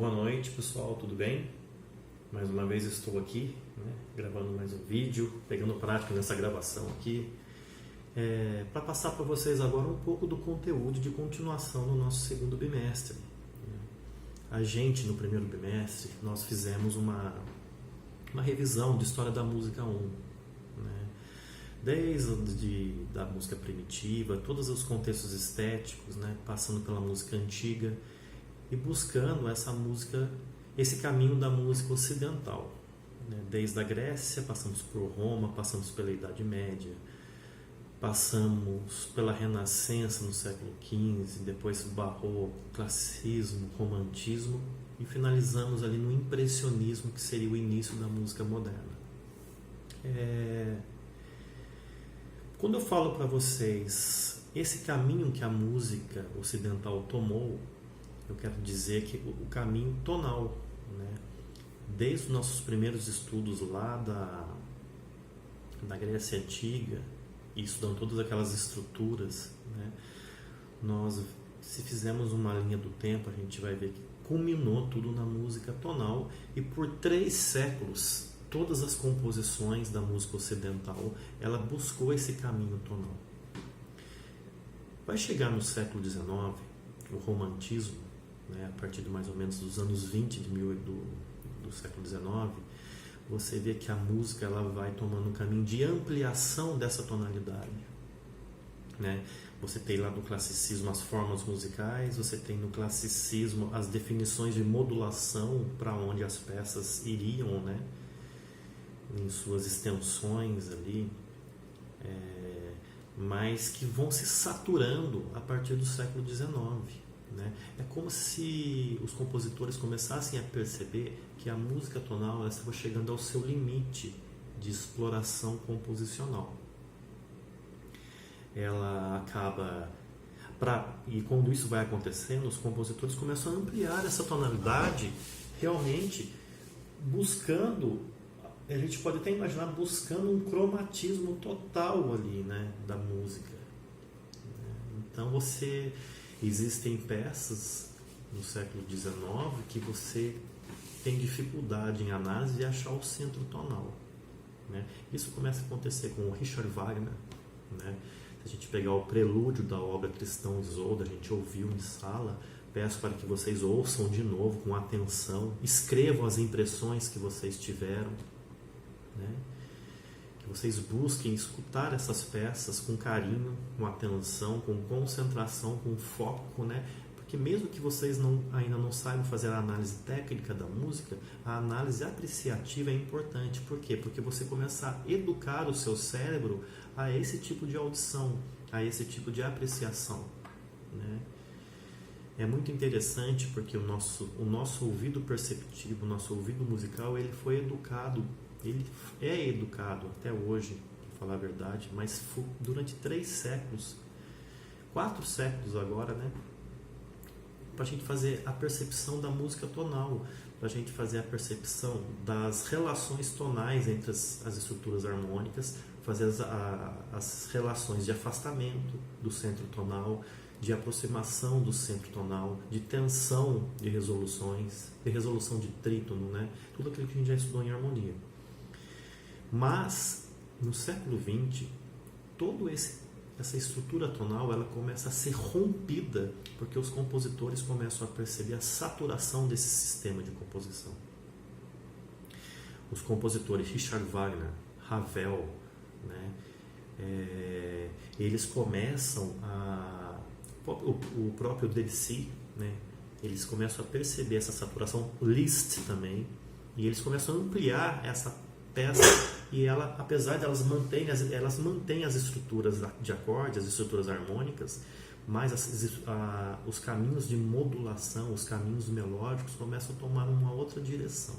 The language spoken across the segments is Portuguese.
Boa noite, pessoal, tudo bem? Mais uma vez estou aqui, gravando mais um vídeo, pegando prática nessa gravação aqui, para passar para vocês agora um pouco do conteúdo de continuação no nosso segundo bimestre. A gente, no primeiro bimestre, nós fizemos uma revisão de História da Música 1, desde da música primitiva, todos os contextos estéticos, passando pela música antiga e buscando essa música, esse caminho da música ocidental, desde a Grécia, passamos por Roma, passamos pela Idade Média, passamos pela Renascença no século XV, depois Barroco, Classicismo, Romantismo e finalizamos ali no Impressionismo, que seria o início da música moderna. Quando eu falo para vocês esse caminho que a música ocidental tomou, eu quero dizer que o caminho tonal, desde os nossos primeiros estudos lá da Grécia Antiga, e estudando todas aquelas estruturas, nós, se fizermos uma linha do tempo, a gente vai ver que culminou tudo na música tonal, e por 3 séculos todas as composições da música ocidental, ela buscou esse caminho tonal. Vai chegar no século XIX, o romantismo, a partir de mais ou menos dos anos 20 do século XIX, você vê que a música ela vai tomando um caminho de ampliação dessa tonalidade. Você tem lá no classicismo as formas musicais, você tem no classicismo as definições de modulação para onde as peças iriam, em suas extensões ali, mas que vão se saturando a partir do século XIX. É como se os compositores começassem a perceber que a música tonal estava chegando ao seu limite de exploração composicional. Ela acaba... E quando isso vai acontecendo, os compositores começam a ampliar essa tonalidade, realmente buscando... A gente pode até imaginar buscando um cromatismo total ali, da música. Então existem peças no século XIX que você tem dificuldade em análise de achar o centro tonal. Isso começa a acontecer com o Richard Wagner. Se a gente pegar o prelúdio da obra Tristão e Isolda, a gente ouviu em sala, peço para que vocês ouçam de novo com atenção, escrevam as impressões que vocês tiveram, que vocês busquem escutar essas peças com carinho, com atenção, com concentração, com foco, porque mesmo que vocês ainda não saibam fazer a análise técnica da música, a análise apreciativa é importante. Por quê? Porque você começa a educar o seu cérebro a esse tipo de audição, a esse tipo de apreciação. É muito interessante porque o nosso ouvido perceptivo, o nosso ouvido musical, ele foi educado. Ele é educado até hoje, para falar a verdade, mas durante 3 séculos, 4 séculos agora, para a gente fazer a percepção da música tonal, para a gente fazer a percepção das relações tonais entre as estruturas harmônicas, fazer as relações de afastamento do centro tonal, de aproximação do centro tonal, de tensão de resoluções, de resolução de trítono, tudo aquilo que a gente já estudou em harmonia. Mas, no século XX, toda essa estrutura tonal ela começa a ser rompida, porque os compositores começam a perceber a saturação desse sistema de composição. Os compositores Richard Wagner, Ravel, eles começam o próprio Debussy, eles começam a perceber essa saturação, Liszt também, e eles começam a ampliar essa peça, e ela, apesar de elas mantêm as estruturas de acorde, as estruturas harmônicas, mas os caminhos de modulação, os caminhos melódicos começam a tomar uma outra direção.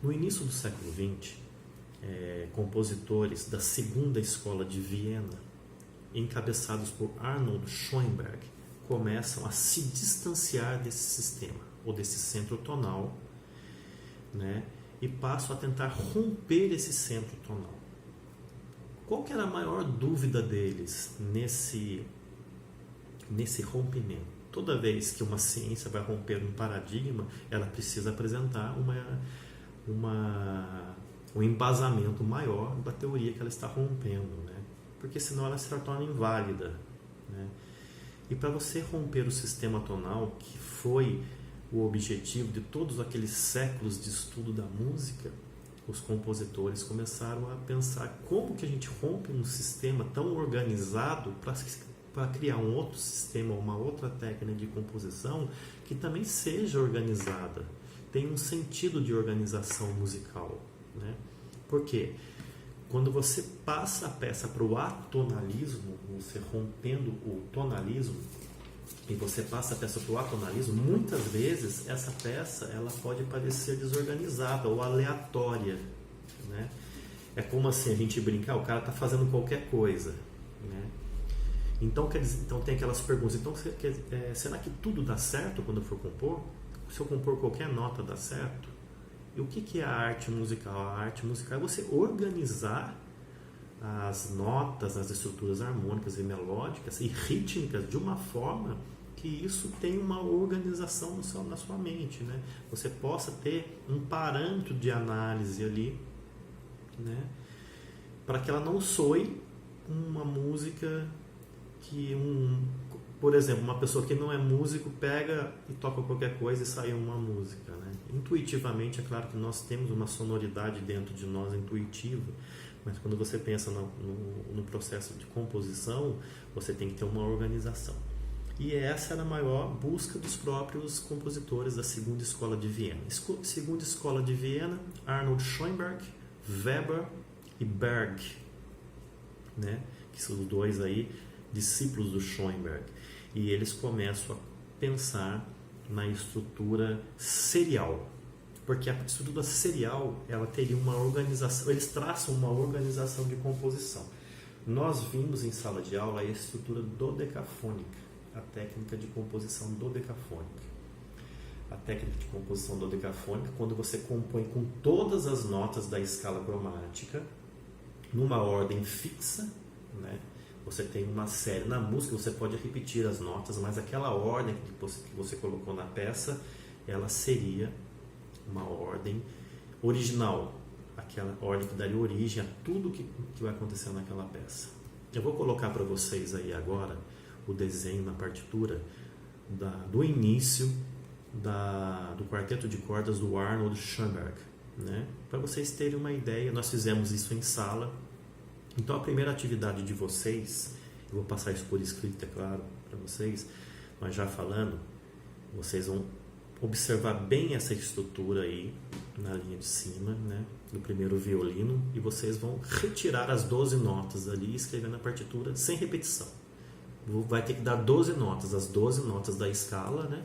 No início do século XX, compositores da segunda escola de Viena, encabeçados por Arnold Schoenberg, começam a se distanciar desse sistema, ou desse centro tonal, e passam a tentar romper esse centro tonal. Qual que era a maior dúvida deles nesse rompimento? toda vez que uma ciência vai romper um paradigma, ela precisa apresentar um embasamento maior da teoria que ela está rompendo, né? Porque senão ela se torna inválida, né? E para você romper o sistema tonal, que foi o objetivo de todos aqueles séculos de estudo da música, os compositores começaram a pensar como que a gente rompe um sistema tão organizado para criar um outro sistema, uma outra técnica de composição que também seja organizada, tem um sentido de organização musical, né? Por quê? Quando você passa a peça para o atonalismo, você rompendo o tonalismo, e você passa a peça para o atonalismo, muitas vezes essa peça ela pode parecer desorganizada ou aleatória, né? É como assim a gente brincar, o cara está fazendo qualquer coisa, né? Então tem aquelas perguntas, então será que tudo dá certo quando eu for compor? Se eu compor qualquer nota dá certo? E o que é a arte musical? A arte musical é você organizar as notas, as estruturas harmônicas e melódicas e rítmicas de uma forma que isso tenha uma organização na sua mente, né? Você possa ter um parâmetro de análise ali, né? Para que ela não soe uma música que por exemplo, uma pessoa que não é músico pega e toca qualquer coisa e sai uma música, né? Intuitivamente, é claro que nós temos uma sonoridade dentro de nós intuitiva, mas quando você pensa no processo de composição, você tem que ter uma organização. E essa era a maior busca dos próprios compositores da Segunda Escola de Viena. Segunda Escola de Viena, Arnold Schoenberg, Weber e Berg, né? Que são os dois aí discípulos do Schoenberg. E eles começam a pensar na estrutura serial, porque a estrutura serial ela teria uma organização, eles traçam uma organização de composição. Nós vimos em sala de aula a estrutura dodecafônica, a técnica de composição dodecafônica. A técnica de composição dodecafônica, quando você compõe com todas as notas da escala cromática numa ordem fixa, né? Você tem uma série na música, você pode repetir as notas, mas aquela ordem que você colocou na peça, ela seria uma ordem original, aquela ordem que daria origem a tudo que vai acontecer naquela peça. Eu vou colocar para vocês aí agora o desenho na partitura do início do quarteto de cordas do Arnold Schoenberg, né? Para vocês terem uma ideia, nós fizemos isso em sala. Então a primeira atividade de vocês, eu vou passar isso por escrito, é claro, para vocês, mas já falando, vocês vão observar bem essa estrutura aí na linha de cima, né, do primeiro violino, e vocês vão retirar as 12 notas ali e escrever na partitura sem repetição. Vai ter que dar 12 notas, as 12 notas da escala, né?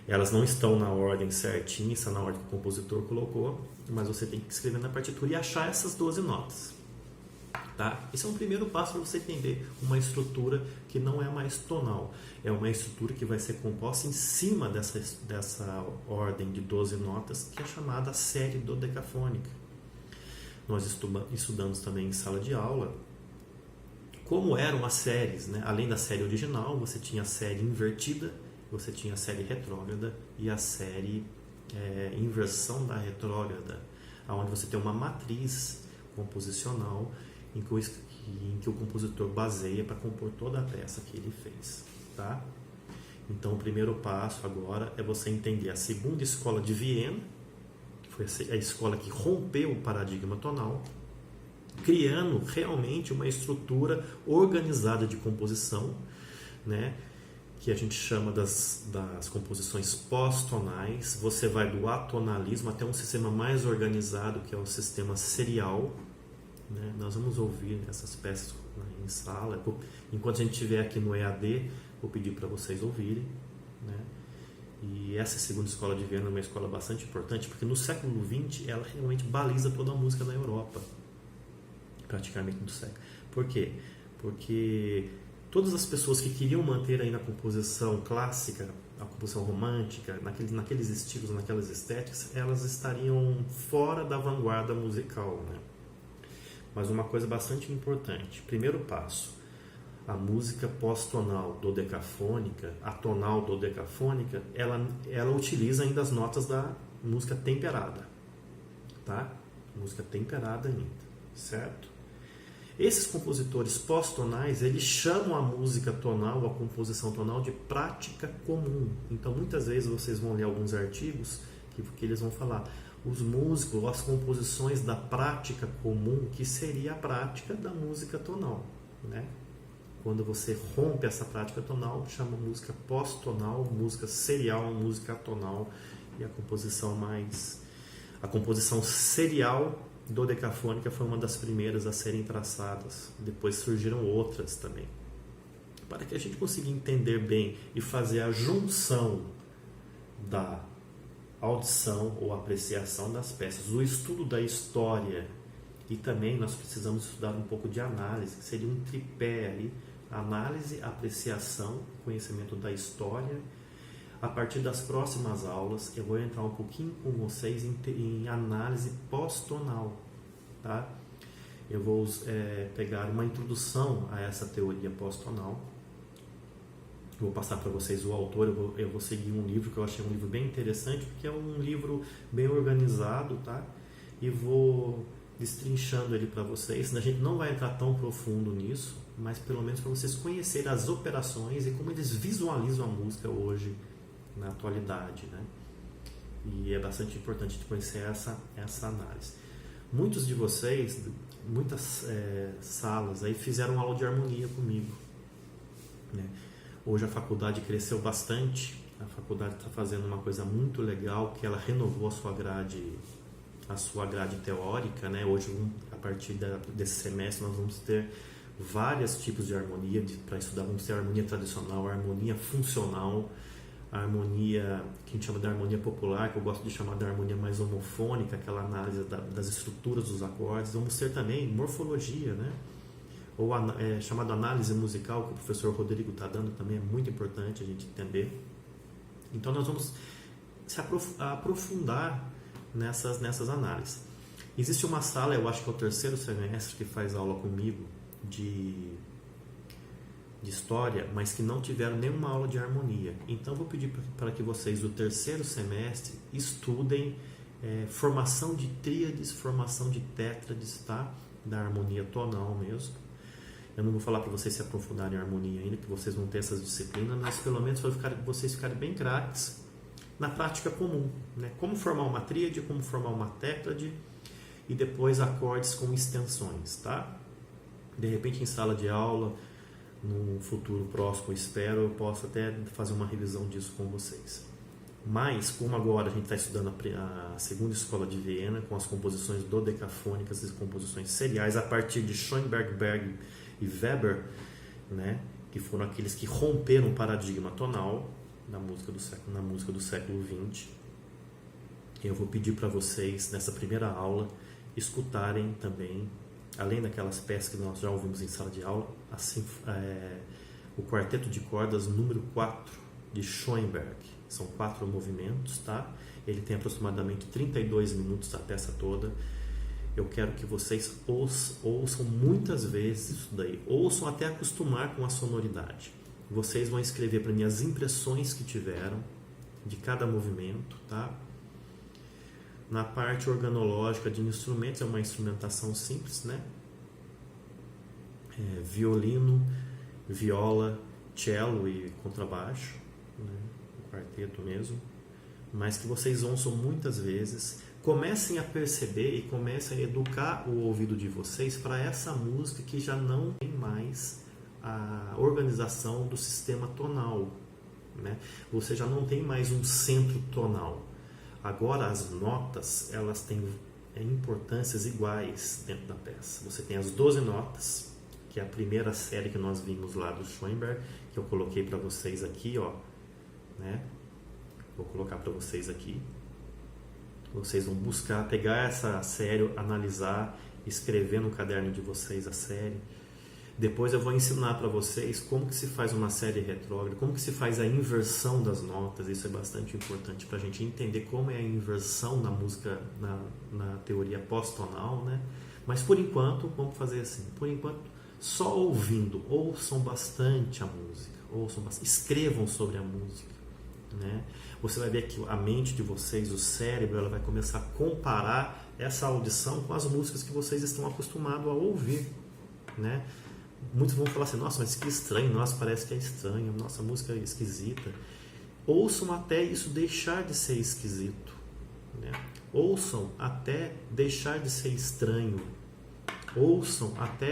Elas não estão na ordem certinha, está na ordem que o compositor colocou, mas você tem que escrever na partitura e achar essas 12 notas. Tá? Esse é um primeiro passo para você entender uma estrutura que não é mais tonal. É uma estrutura que vai ser composta em cima dessa ordem de 12 notas, que é chamada série dodecafônica. Nós estudamos também em sala de aula como eram as séries, né? Além da série original, você tinha a série invertida, você tinha a série retrógrada e a série inversão da retrógrada, onde você tem uma matriz composicional em que o compositor baseia para compor toda a peça que ele fez, tá? Então o primeiro passo agora é você entender a Segunda Escola de Viena, que foi a escola que rompeu o paradigma tonal, criando realmente uma estrutura organizada de composição, né? Que a gente chama das composições pós-tonais. Você vai do atonalismo até um sistema mais organizado, que é o sistema serial, né? Nós vamos ouvir essas peças em sala. Enquanto a gente estiver aqui no EAD, vou pedir para vocês ouvirem, né? E essa Segunda Escola de Viena é uma escola bastante importante, porque no século XX ela realmente baliza toda a música na Europa, praticamente no século. Por quê? Porque todas as pessoas que queriam manter ainda a composição clássica, a composição romântica, naqueles estilos, naquelas estéticas, elas estariam fora da vanguarda musical, né? Mas uma coisa bastante importante, primeiro passo, a música pós-tonal dodecafônica, a tonal dodecafônica, ela utiliza ainda as notas da música temperada, tá? Música temperada ainda, certo? Esses compositores pós-tonais, eles chamam a música tonal, a composição tonal, de prática comum. Então, muitas vezes vocês vão ler alguns artigos que eles vão falar os músicos, as composições da prática comum, que seria a prática da música tonal, né? Quando você rompe essa prática tonal, chama música pós-tonal, música serial, música atonal, e a composição serial dodecafônica foi uma das primeiras a serem traçadas. Depois surgiram outras também. Para que a gente consiga entender bem e fazer a junção da audição ou apreciação das peças, o estudo da história, e também nós precisamos estudar um pouco de análise, que seria um tripé aí: análise, apreciação, conhecimento da história. A partir das próximas aulas eu vou entrar um pouquinho com vocês em análise pós-tonal, tá? Eu vou pegar uma introdução a essa teoria pós-tonal. Vou passar para vocês o autor, eu vou seguir um livro que eu achei um livro bem interessante, porque é um livro bem organizado, tá? E vou destrinchando ele para vocês. A gente não vai entrar tão profundo nisso, mas pelo menos para vocês conhecerem as operações e como eles visualizam a música hoje, na atualidade, né? E é bastante importante de conhecer essa análise. Muitos de vocês, muitas salas aí fizeram aula de harmonia comigo, né? Hoje a faculdade cresceu bastante, a faculdade está fazendo uma coisa muito legal, que ela renovou a sua grade teórica, né? Hoje, a partir desse semestre, nós vamos ter vários tipos de harmonia para estudar. Vamos ter a harmonia tradicional, a harmonia funcional, a harmonia que a gente chama de harmonia popular, que eu gosto de chamar de harmonia mais homofônica, aquela análise das estruturas dos acordes. Vamos ter também morfologia, né? Ou chamada análise musical, que o professor Rodrigo está dando, também é muito importante a gente entender. Então nós vamos se aprofundar nessas análises. Existe uma sala, eu acho que é o terceiro semestre, que faz aula comigo de história, mas que não tiveram nenhuma aula de harmonia. Então eu vou pedir para que vocês do terceiro semestre estudem formação de tríades, formação de tétrades, tá? Da harmonia tonal mesmo. Eu não vou falar para vocês se aprofundarem em harmonia ainda, que vocês vão ter essas disciplinas, mas pelo menos para vocês ficarem bem craques na prática comum, né? Como formar uma tríade, como formar uma tétrade, e depois acordes com extensões, tá? De repente em sala de aula, no futuro próximo, espero, eu posso até fazer uma revisão disso com vocês. Mas, como agora a gente está estudando a segunda escola de Viena, com as composições dodecafônicas e composições seriais, a partir de Schoenberg, Berg e Weber, né, que foram aqueles que romperam o paradigma tonal na música do século XX, eu vou pedir para vocês, nessa primeira aula, escutarem também, além daquelas peças que nós já ouvimos em sala de aula, assim, o quarteto de cordas número 4 de Schoenberg. São 4 movimentos, tá? Ele tem aproximadamente 32 minutos a peça toda. Eu quero que vocês ouçam muitas vezes isso daí. Ouçam até acostumar com a sonoridade. Vocês vão escrever para mim as impressões que tiveram de cada movimento, tá? Na parte organológica de instrumentos, é uma instrumentação simples, né? Violino, viola, cello e contrabaixo, né? O quarteto mesmo. Mas que vocês ouçam muitas vezes. Comecem a perceber e comecem a educar o ouvido de vocês para essa música que já não tem mais a organização do sistema tonal, né? Você já não tem mais um centro tonal. Agora as notas, elas têm importâncias iguais dentro da peça. Você tem as 12 notas, que é a primeira série que nós vimos lá do Schoenberg, que eu coloquei para vocês aqui, ó, né? Vou colocar para vocês aqui. Vocês vão buscar, pegar essa série, analisar, escrever no caderno de vocês a série. Depois eu vou ensinar para vocês como que se faz uma série retrógrada, como que se faz a inversão das notas. Isso é bastante importante para a gente entender como é a inversão na música, na teoria pós-tonal, né? Mas por enquanto, vamos fazer assim. Por enquanto, só ouvindo. Ouçam bastante a música, escrevam sobre a música, né? Você vai ver que a mente de vocês, o cérebro, ela vai começar a comparar essa audição com as músicas que vocês estão acostumados a ouvir, né? Muitos vão falar assim, nossa, mas que estranho, nossa, parece que é estranho, nossa, a música é esquisita. Ouçam até isso deixar de ser esquisito, né? Ouçam até deixar de ser estranho. Ouçam até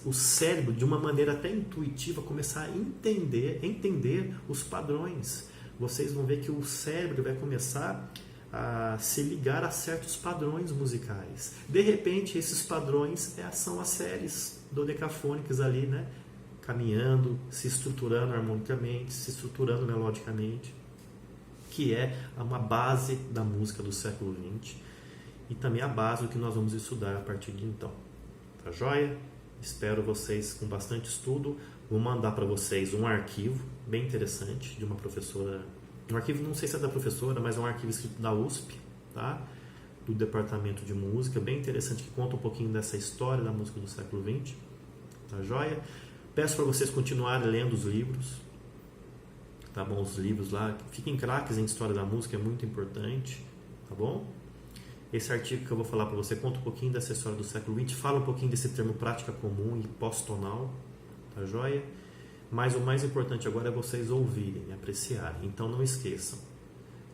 o cérebro, de uma maneira até intuitiva, começar a entender os padrões. Vocês vão ver que o cérebro vai começar a se ligar a certos padrões musicais. De repente, esses padrões são as séries dodecafônicas ali, né? Caminhando, se estruturando harmonicamente, se estruturando melodicamente, que é uma base da música do século XX e também a base do que nós vamos estudar a partir de então. Tá joia? Espero vocês com bastante estudo. Vou mandar para vocês um arquivo bem interessante de uma professora, um arquivo, não sei se é da professora, mas é um arquivo escrito da USP, tá? Do departamento de música, bem interessante, que conta um pouquinho dessa história da música do século XX. Tá joia? Peço para vocês continuarem lendo os livros, tá bom? Os livros lá, fiquem craques em história da música, é muito importante, tá bom? Esse artigo que eu vou falar para você conta um pouquinho dessa história do século XX, fala um pouquinho desse termo prática comum e pós-tonal, tá joia? Mas o mais importante agora é vocês ouvirem e apreciarem. Então não esqueçam,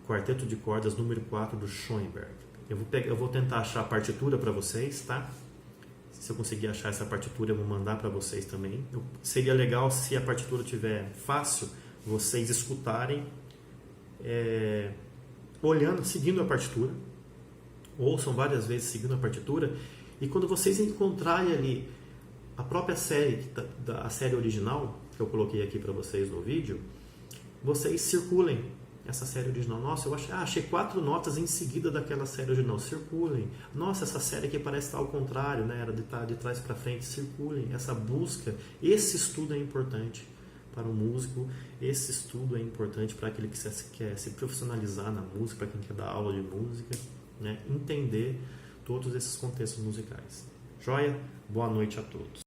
Quarteto de Cordas número 4 do Schoenberg. Eu vou tentar achar a partitura para vocês, tá? Se eu conseguir achar essa partitura, eu vou mandar para vocês também. Seria legal se a partitura estiver fácil, vocês escutarem, olhando, seguindo a partitura. Ouçam várias vezes seguindo a partitura. E quando vocês encontrarem ali a própria série, a série original, que eu coloquei aqui para vocês no vídeo, vocês circulem essa série original. Nossa, eu achei 4 notas em seguida daquela série original. Circulem. Nossa, essa série aqui parece estar ao contrário, né? Era de trás para frente. Circulem. Essa busca, esse estudo é importante para o músico. Esse estudo é importante para aquele que quer se profissionalizar na música, para quem quer dar aula de música, né? Entender todos esses contextos musicais. Joia? Boa noite a todos.